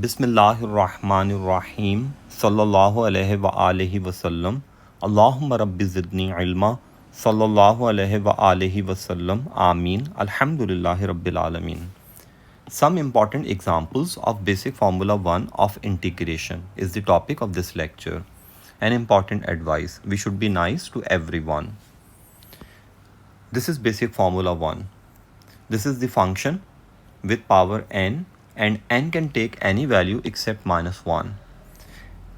Bismillahirrahmanirrahim. Sallallahu alayhi wa alihi wa sallam. Allahumma rabbi zidni ilma. Sallallahu alayhi wa alihi wa sallam. Ameen. Alhamdulillahi rabbil alameen. Some important examples of basic formula 1 of integration is the topic of this lecture. An important advice: we should be nice to everyone. This is basic formula 1. This is the function with power n, and n can take any value except -1.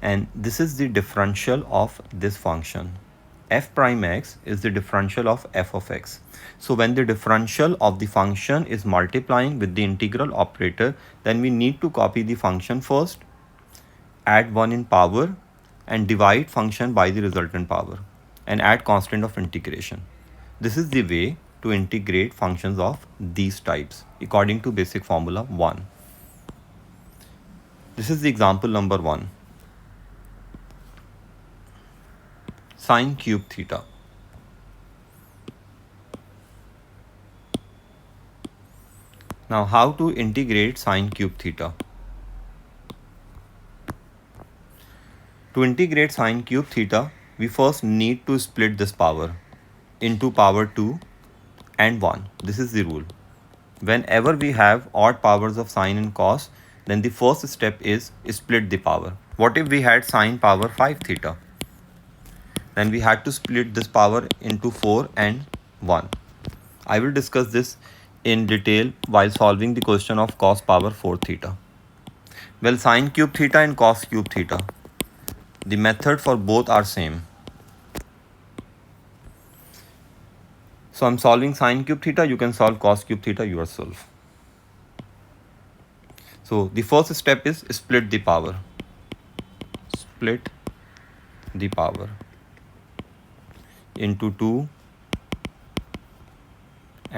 And this is the differential of this function. F prime x is the differential of f of x. So when the differential of the function is multiplying with the integral operator, then we need to copy the function first, add 1 in power, and divide function by the resultant power, and add constant of integration. This is the way to integrate functions of these types according to basic formula 1. This is the example number 1. Sine cube theta. Now how to integrate sine cube theta? To integrate sine cube theta, we first need to split this power into power 2 and 1. This is the rule. Whenever we have odd powers of sine and cos, then the first step is split the power. What if we had sine power 5 theta? Then we had to split this power into 4 and 1. I will discuss this in detail while solving the question of cos power 4 theta. Well, sine cube theta and cos cube theta, the method for both are same. So I'm solving sine cube theta, you can solve cos cube theta yourself. So the first step is split the power. Split the power into 2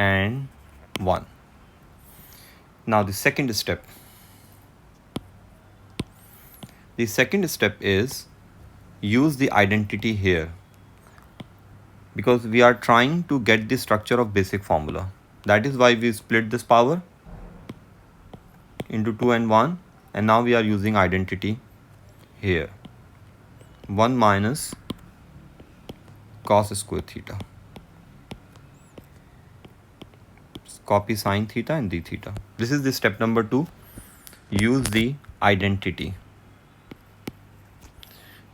and 1. Now the second step. The second step is use the identity here, because we are trying to get the structure of basic formula. That is why we split this power into 2 and 1, and now we are using identity here. 1 minus cos square theta. Copy sine theta and d theta. This is the step number 2. Use the identity.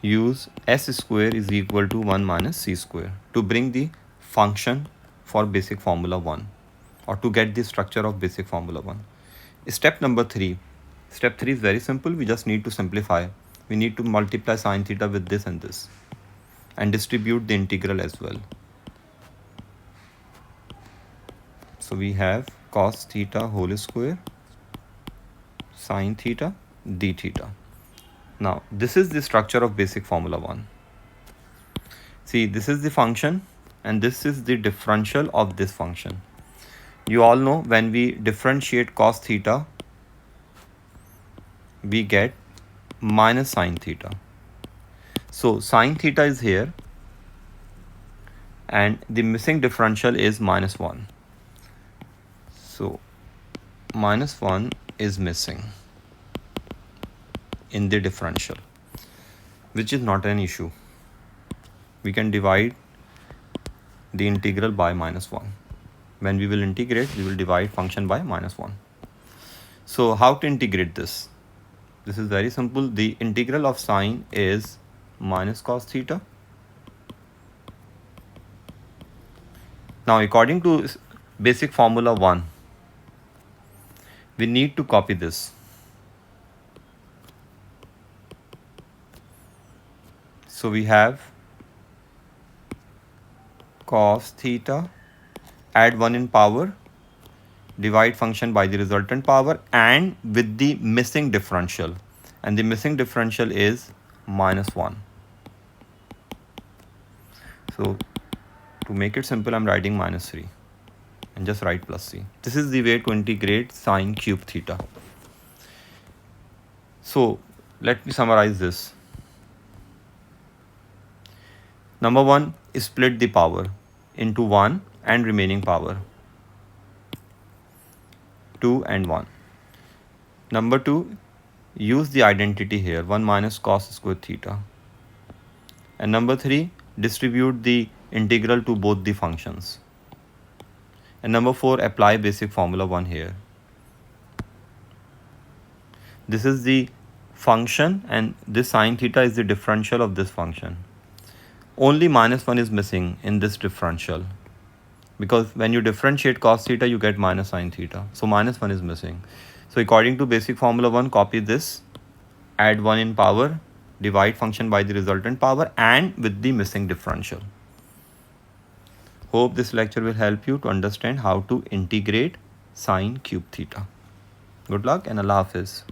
Use s square is equal to 1 minus c square to bring the function for basic formula 1, or to get the structure of basic formula 1. Step number 3. Step 3 is very simple. We just need to simplify. We need to multiply sine theta with this and this, and distribute the integral as well. So we have cos theta whole square sine theta d theta. Now this is the structure of basic formula 1. See, this is the function and this is the differential of this function. You all know when we differentiate cos theta, we get minus sine theta. So sine theta is here and the missing differential is -1. So -1 is missing in the differential, which is not an issue. We can divide the integral by -1. When we will integrate, we will divide function by -1. So how to integrate this? This is very simple. The integral of sine is minus cos theta. Now according to basic formula 1, we need to copy this. So we have cos theta, add 1 in power, divide function by the resultant power, and with the missing differential, and the missing differential is -1. So to make it simple, I'm writing -3 and just write plus c. This is the way to integrate sine cube theta. So let me summarize this. Number 1, split the power into 1 and remaining power, 2 and 1. Number 2, use the identity here, 1 minus cos square theta. And number 3, distribute the integral to both the functions. And number 4, apply basic formula 1 here. This is the function and this sine theta is the differential of this function. Only minus 1 is missing in this differential, because when you differentiate cos theta you get minus sine theta. So minus 1 is missing. So according to basic formula 1, copy this, add 1 in power, divide function by the resultant power and with the missing differential. Hope this lecture will help you to understand how to integrate sine cube theta. Good luck and Allah Hafiz.